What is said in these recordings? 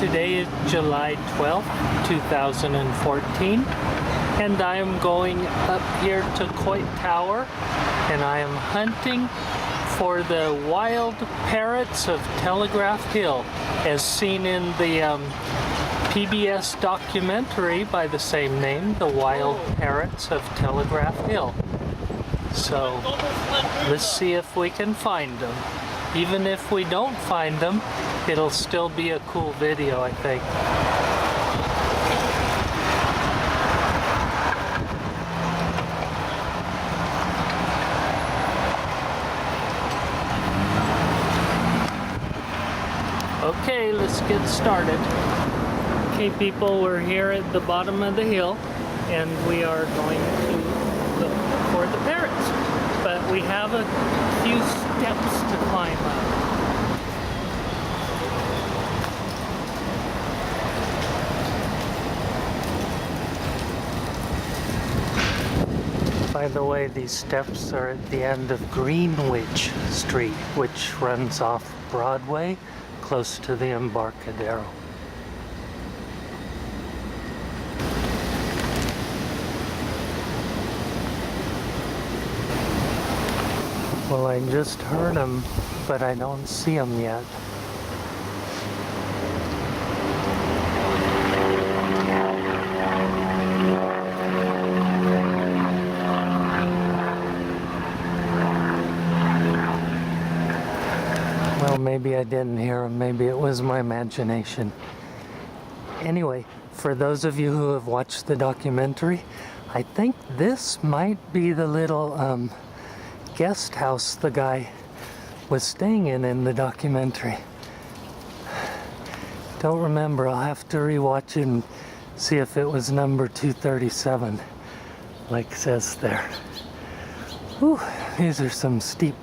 Today is July 12th, 2014, and I am going up here to Coit Tower, and I am hunting for the wild parrots of Telegraph Hill, as seen in the PBS documentary by the same name, The Wild Parrots of Telegraph Hill. So let's see if we can find them. Even if we don't find them, it'll still be a cool video, I think. Okay, let's get started. Okay people, we're here at the bottom of the hill and we are going to look for the parrots. But we have a few steps to climb up. By the way, these steps are at the end of Greenwich Street, which runs off Broadway, close to the Embarcadero. Well, I just heard them, but I don't see them yet. Well, maybe I didn't hear them. Maybe it was my imagination. Anyway, for those of you who have watched the documentary, I think this might be the little guest house the guy was staying in the documentary. Don't remember. I'll have to rewatch it and see if it was number 237, like it says there. Whew, these are some steep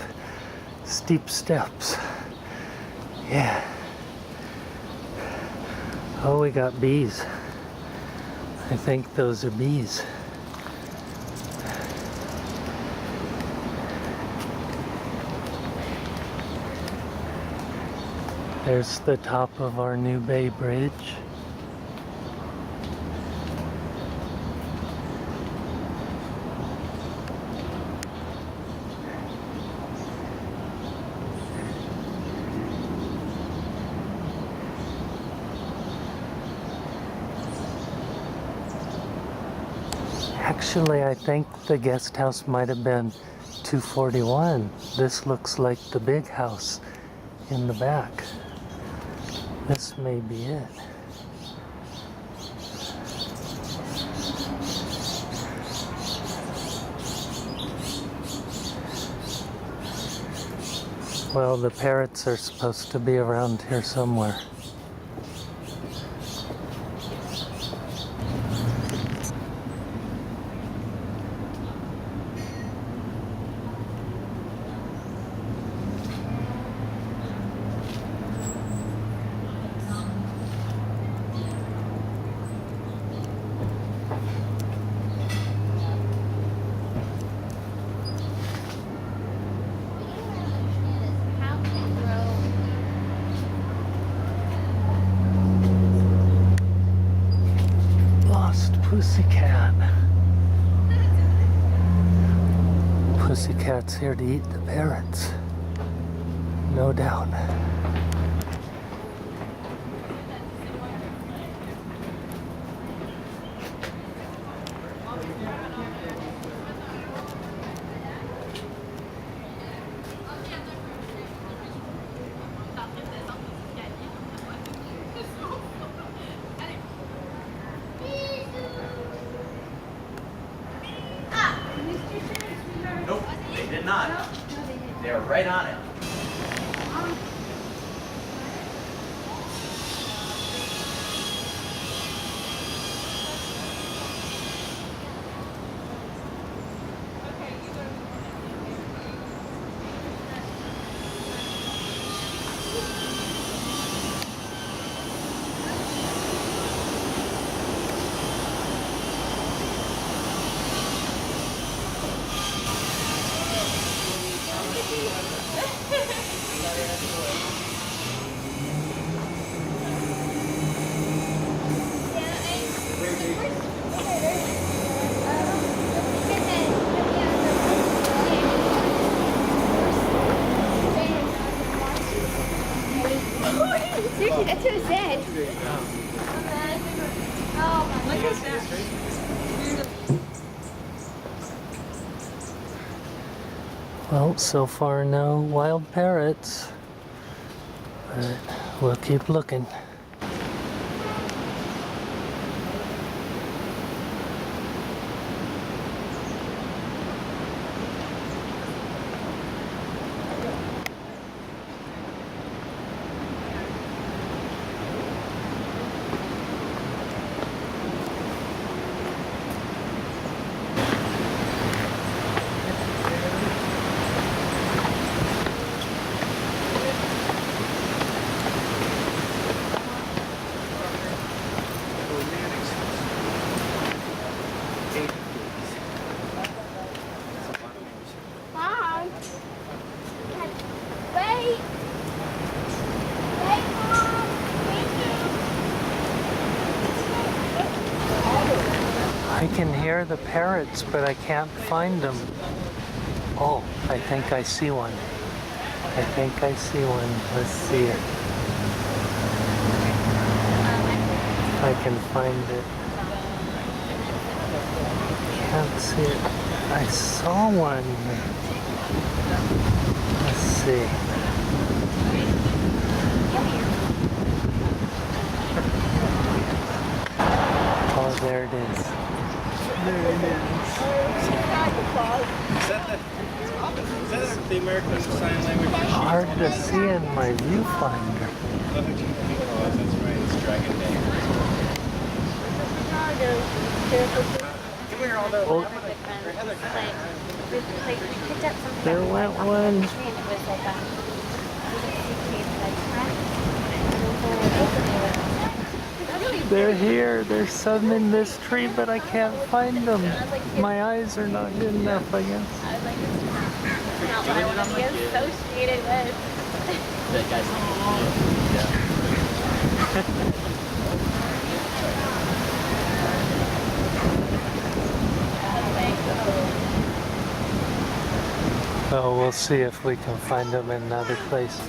steps. Yeah. Oh, we got bees. I think those are bees. There's the top of our new Bay Bridge. Actually, I think the guest house might have been 241. This looks like the big house in the back. This may be it. Well, the parrots are supposed to be around here somewhere. Pussycat. Pussycat's here to eat the parrots. No doubt. Nope, they did not. They're right on it. Seriously, that's what it said. Oh, look at that. Well, so far no wild parrots, but we'll keep looking. Mom. Wait. Wait, Mom. I can hear the parrots, but I can't find them. Oh, I think I see one. I think I see one. Let's see it. If I can find it. Can't see it. I saw one. Let's see. Oh, there it is. Is that the American Sign Language? Hard to see in my viewfinder. Oh, that's right. It's Dragon Day. Come here, all the. Oh, there went one. They're here. There's some in this tree, but I can't find them. My eyes are not good enough, I guess. Associated with. That guy's Oh, we'll see if we can find them in another place.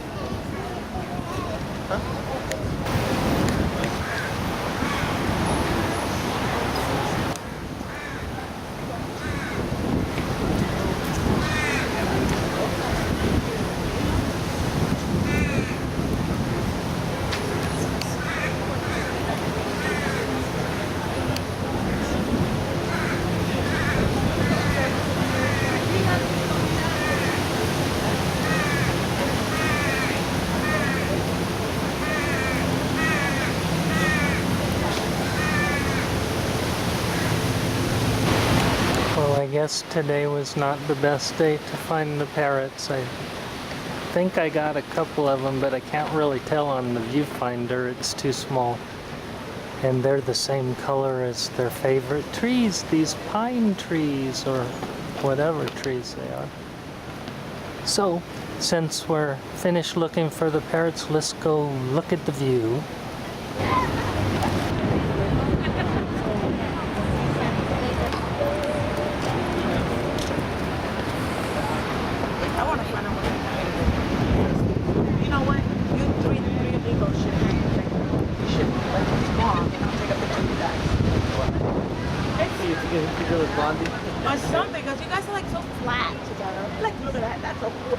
Well, I guess today was not the best day to find the parrots. I think I got a couple of them, but I can't really tell on the viewfinder. It's too small. And they're the same color as their favorite trees, these pine trees or whatever trees they are. So, since we're finished looking for the parrots, let's go look at the view. I want to find out what you know what? You three people should hang the thing. You should like mom and I'll take a picture of you guys. Or something, because you guys are like so flat together. Like, look at that, that's so cool.